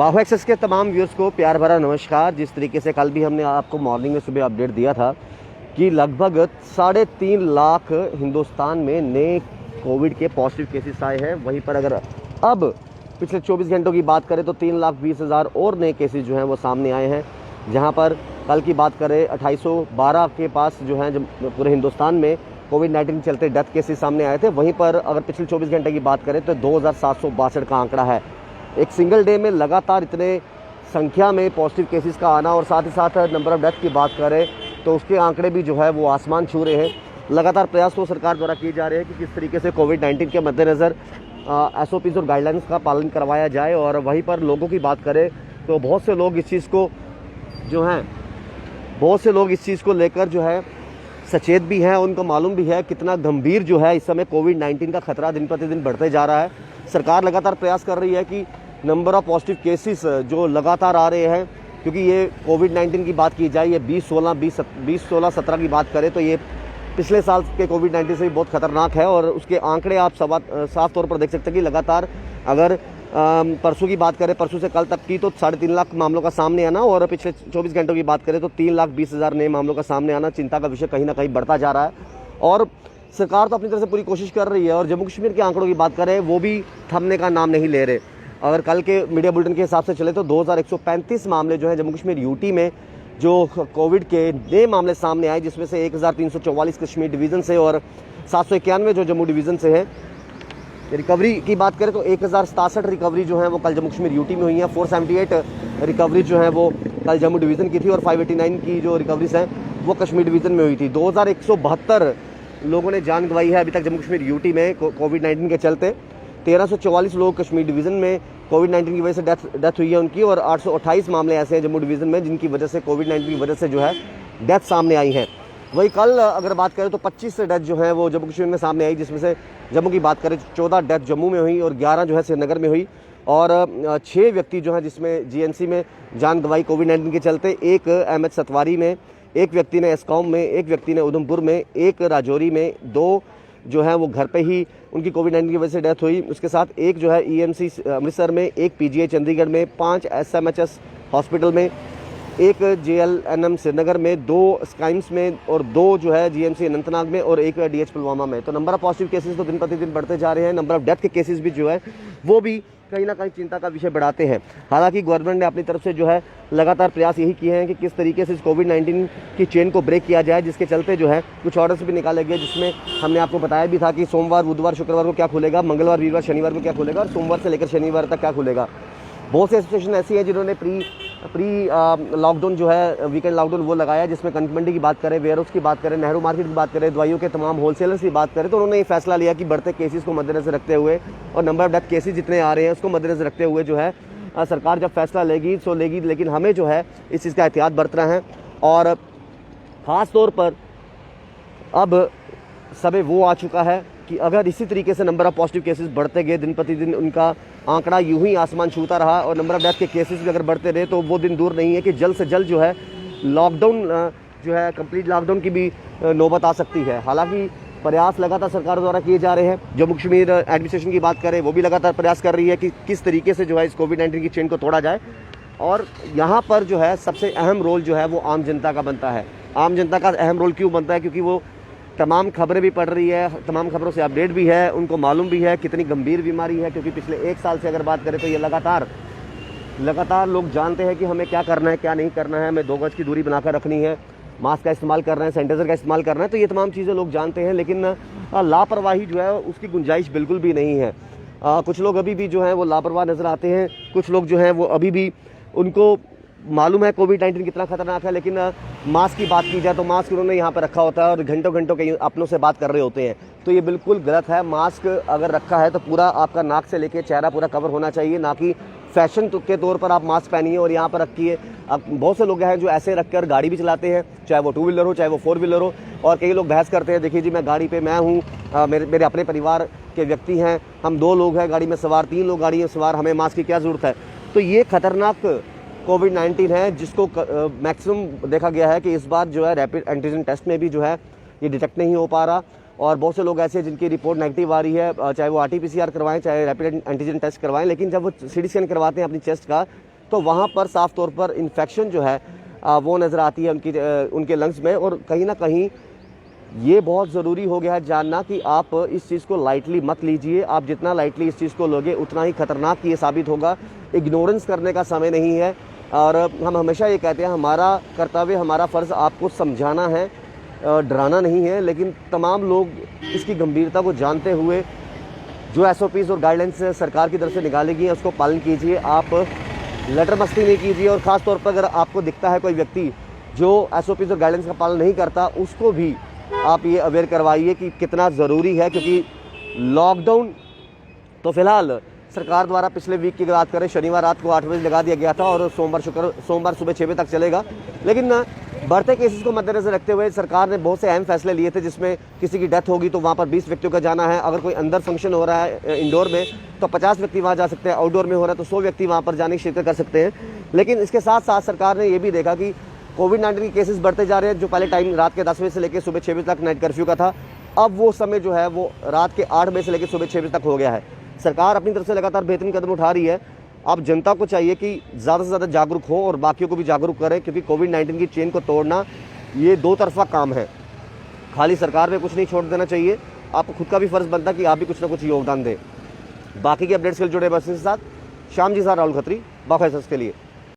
बाहु access के तमाम viewers को प्यार भरा नमस्कार। जिस तरीके से कल भी हमने आपको मॉर्निंग में सुबह अपडेट दिया था कि लगभग 3.5 लाख हिंदुस्तान में नए कोविड के पॉजिटिव केसेस आए हैं। वहीं पर अगर अब पिछले 24 घंटों की बात करें तो 3,20,000 और नए केसेस जो हैं वो सामने आए हैं। जहां पर कल की बात करें 2812 के पास जो हैं पूरे हिंदुस्तान में कोविड-19 के चलते डेथ केसेस सामने आए थे। वहीं पर अगर पिछले 24 घंटे की बात करें तो 2,762 का आंकड़ा है। एक सिंगल डे में लगातार इतने संख्या में पॉजिटिव केसेस का आना और साथ ही साथ नंबर ऑफ डेथ की बात करें तो उसके आंकड़े भी जो है वो आसमान छू रहे हैं। लगातार प्रयास तो सरकार द्वारा किए जा रहे हैं कि किस तरीके से कोविड-19 के मद्देनज़र SOPs और गाइडलाइंस का पालन करवाया जाए। और वहीं पर लोगों की बात करें तो बहुत से लोग इस चीज़ को लेकर जो है सचेत भी हैं। उनको मालूम भी है कितना गंभीर जो है इस समय कोविड-19 का खतरा दिन प्रतिदिन बढ़ते जा रहा है। सरकार लगातार प्रयास कर रही है कि नंबर ऑफ पॉजिटिव केसेस जो लगातार आ रहे हैं, क्योंकि ये कोविड-19 की बात की जाए, ये 2016-17 की बात करें तो ये पिछले साल के कोविड-19 से भी बहुत खतरनाक है। और उसके आंकड़े आप साफ तौर पर देख सकते हैं कि लगातार अगर परसों की बात करें, परसों से कल तक की तो 3.5 लाख मामलों का सामने आना और पिछले 24 घंटों की बात करें तो 3,20,000 नए मामलों का सामने आना चिंता का विषय कहीं ना कहीं बढ़ता जा रहा है। और सरकार तो अपनी तरफ से पूरी कोशिश कर रही है। और जम्मू कश्मीर के आंकड़ों की बात करें वो भी थमने का नाम नहीं ले रहे। अगर कल के मीडिया बुलेटिन के हिसाब से चले तो 2,135 मामले जो है जम्मू कश्मीर यूटी में जो कोविड के नए मामले सामने आए, जिसमें से 1,344 कश्मीर डिवीज़न से और 791 जो जम्मू डिवीज़न से है। रिकवरी की बात करें तो 1,067 रिकवरी जो है वो कल जम्मू कश्मीर यूटी में हुई है। 478 रिकवरी जो है वो कल जम्मू डिवीज़न की थी और 589 की जो रिकवरीज हैं वो कश्मीर डिवीज़न में हुई थी। 2,172 लोगों ने जान गंवाई है अभी तक जम्मू कश्मीर यूटी में कोविड-19 के चलते। 1,344 लोग कश्मीर डिवीज़न में कोविड-19 की वजह से डेथ हुई है उनकी। और 828 मामले ऐसे हैं जम्मू डिवीज़न में जिनकी वजह से कोविड-19 की वजह से जो है डेथ सामने आई है। वही कल अगर बात करें तो 25 डेथ जो है वो जम्मू कश्मीर में सामने आई, जिसमें से जम्मू की बात करें 14 डेथ जम्मू में हुई और 11 जो है श्रीनगर में हुई। और 6 व्यक्ति जो हैं जिसमें GNC में जान गंवाई कोविड-19 के चलते, एक अहमद सतवारी में, एक व्यक्ति ने एस्कॉम में, एक व्यक्ति ने उधमपुर में, एक राजौरी में, 2 जो है वो घर पे ही उनकी कोविड-19 की वजह से डेथ हुई। उसके साथ एक जो है EMC अमृतसर में, एक PGI चंडीगढ़ में, 5 SMHS हॉस्पिटल में, एक JLNM श्रीनगर में, 2 स्काइम्स में और 2 जो है GMC अनंतनाग में और एक DH पुलवामा में। तो नंबर ऑफ पॉजिटिव केसेस तो दिन प्रतिदिन बढ़ते जा रहे हैं। नंबर ऑफ डेथ के केसेस भी जो है वो भी कहीं ना कहीं चिंता का विषय बढ़ाते हैं। हालांकि गवर्नमेंट ने अपनी तरफ से जो है लगातार प्रयास यही किए हैं कि किस तरीके से इस कोविड-19 की चेन को ब्रेक किया जाए, जिसके चलते जो है कुछ ऑर्डर्स भी निकाले गए, जिसमें हमने आपको बताया भी था कि सोमवार, बुधवार, शुक्रवार को क्या खुलेगा, मंगलवार, वीरवार, शनिवार को क्या खुलेगा और सोमवार से लेकर शनिवार तक क्या खुलेगा। बहुत से एसोसिएशन ऐसी हैं जिन्होंने प्री लॉकडाउन जो है वीकेंड लॉकडाउन वो लगाया, जिसमें कनक मंडी की बात करें, वेयर हाउस की बात करें, नेहरू मार्केट की बात करें, दवाइयों के तमाम होलसेलर्स की बात करें, तो उन्होंने ये फैसला लिया कि बढ़ते केसेस को मद्देनजर रखते हुए और नंबर ऑफ डेथ केसेस जितने आ रहे हैं उसको मद्देनजर रखते हुए जो है सरकार जब फैसला लेगी सो लेगी, लेकिन हमें जो है इस चीज़ का एहतियात बरतना है। और ख़ास तौर पर अब समय वो आ चुका है कि अगर इसी तरीके से नंबर ऑफ पॉजिटिव केसेस बढ़ते गए, दिन प्रतिदिन उनका आंकड़ा यूं ही आसमान छूता रहा और नंबर ऑफ डेथ के केसेस भी अगर बढ़ते रहे तो वो दिन दूर नहीं है कि जल्द से जल्द जो है लॉकडाउन जो है कंप्लीट लॉकडाउन की भी नौबत आ सकती है। हालांकि प्रयास लगातार सरकार द्वारा किए जा रहे हैं। जम्मू कश्मीर एडमिनिस्ट्रेशन की बात करें वो भी लगातार प्रयास कर रही है कि किस तरीके से जो है इस कोविड-19 की चेन को तोड़ा जाए। और यहाँ पर जो है सबसे अहम रोल जो है वो आम जनता का बनता है। आम जनता का अहम रोल क्यों बनता है? क्योंकि वो तमाम खबरें भी पढ़ रही है, तमाम खबरों से अपडेट भी है, उनको मालूम भी है कितनी गंभीर बीमारी है। क्योंकि पिछले 1 साल से अगर बात करें तो ये लगातार लोग जानते हैं कि हमें क्या करना है, क्या नहीं करना है, हमें 2 गज की दूरी बनाकर रखनी है, मास्क का इस्तेमाल करना है, सैनिटाइजर का इस्तेमाल करना है। तो ये तमाम चीज़ें लोग जानते हैं, लेकिन लापरवाही जो है उसकी गुंजाइश बिल्कुल भी नहीं है। कुछ लोग अभी भी जो है वो लापरवाह नज़र आते हैं। कुछ लोग जो हैं वो अभी भी उनको मालूम है कोविड-19 कितना खतरनाक है, लेकिन मास्क की बात की जाए तो मास्क उन्होंने यहाँ पर रखा होता है और घंटों घंटों कहीं अपनों से बात कर रहे होते हैं। तो ये बिल्कुल गलत है। मास्क अगर रखा है तो पूरा आपका नाक से लेके चेहरा पूरा कवर होना चाहिए, ना कि फैशन के तौर पर आप मास्क पहनिए और यहाँ पर रखिए। अब बहुत से लोग हैं जो ऐसे रखकर गाड़ी भी चलाते हैं, चाहे वो 2 व्हीलर हो चाहे वो 4 व्हीलर हो। और कई लोग बहस करते हैं, देखिए जी मैं गाड़ी पे मैं हूँ, मेरे अपने परिवार के व्यक्ति हैं, हम 2 लोग हैं गाड़ी में सवार, 3 लोग गाड़ी में सवार, हमें मास्क की क्या ज़रूरत है। तो ये खतरनाक कोविड-19 है जिसको मैक्सिमम देखा गया है कि इस बार जो है रैपिड एंटीजन टेस्ट में भी जो है ये डिटेक्ट नहीं हो पा रहा। और बहुत से लोग ऐसे हैं जिनकी रिपोर्ट नेगेटिव आ रही है, चाहे वो RT-PCR करवाएं चाहे रैपिड एंटीजन टेस्ट करवाएं, लेकिन जब वो CT स्कैन करवाते हैं अपनी चेस्ट का तो वहाँ पर साफ तौर पर इन्फेक्शन जो है वो नज़र आती है उनके लंग्स में। और कहीं ना कहीं ये बहुत ज़रूरी हो गया है जानना कि आप इस चीज़ को लाइटली मत लीजिए। आप जितना लाइटली इस चीज़ को लोगे उतना ही खतरनाक ये साबित होगा। इग्नोरेंस करने का समय नहीं है। और हम हमेशा ये कहते हैं हमारा कर्तव्य, हमारा फ़र्ज़ आपको समझाना है, डराना नहीं है। लेकिन तमाम लोग इसकी गंभीरता को जानते हुए जो SOPs और गाइडलाइंस सरकार की तरफ से निकाली गई हैं उसको पालन कीजिए। आप लटर मस्ती नहीं कीजिए। और ख़ास तौर पर अगर आपको दिखता है कोई व्यक्ति जो SOPs और गाइडलाइंस का पालन नहीं करता, उसको भी आप ये अवेयर करवाइए कि कितना ज़रूरी है। क्योंकि लॉकडाउन तो फ़िलहाल सरकार द्वारा पिछले वीक की बात करें, शनिवार रात को 8 बजे लगा दिया गया था और सोमवार सुबह 6 बजे तक चलेगा। लेकिन बढ़ते केसेस को मद्देनजर रखते हुए सरकार ने बहुत से अहम फैसले लिए थे, जिसमें किसी की डेथ होगी तो वहाँ पर 20 व्यक्तियों का जाना है। अगर कोई अंदर फंक्शन हो रहा है इंडोर में तो 50 व्यक्ति वहाँ जा सकते हैं। आउटडोर में हो रहा है तो 100 व्यक्ति वहाँ पर जाने की शिरकत कर सकते हैं। लेकिन इसके साथ साथ सरकार ने ये भी देखा कि कोविड-19 के केसेस बढ़ते जा रहे हैं। जो पहले टाइम रात के 10 बजे से लेकर सुबह 6 बजे तक नाइट कर्फ्यू का था, अब वो समय जो है वो रात के 8 बजे से लेकर सुबह 6 बजे तक हो गया है। सरकार अपनी तरफ से लगातार बेहतरीन कदम उठा रही है। अब जनता को चाहिए कि ज़्यादा से ज़्यादा जागरूक हो और बाकियों को भी जागरूक करें, क्योंकि कोविड-19 की चेन को तोड़ना ये दो तरफा काम है। खाली सरकार पे कुछ नहीं छोड़ देना चाहिए, आपको खुद का भी फ़र्ज़ बनता है कि आप भी कुछ ना कुछ योगदान दें। बाकी के अपडेट्स के लिए जुड़े बस के साथ शाम जी साथ राहुल खत्री, बाखैर के लिए।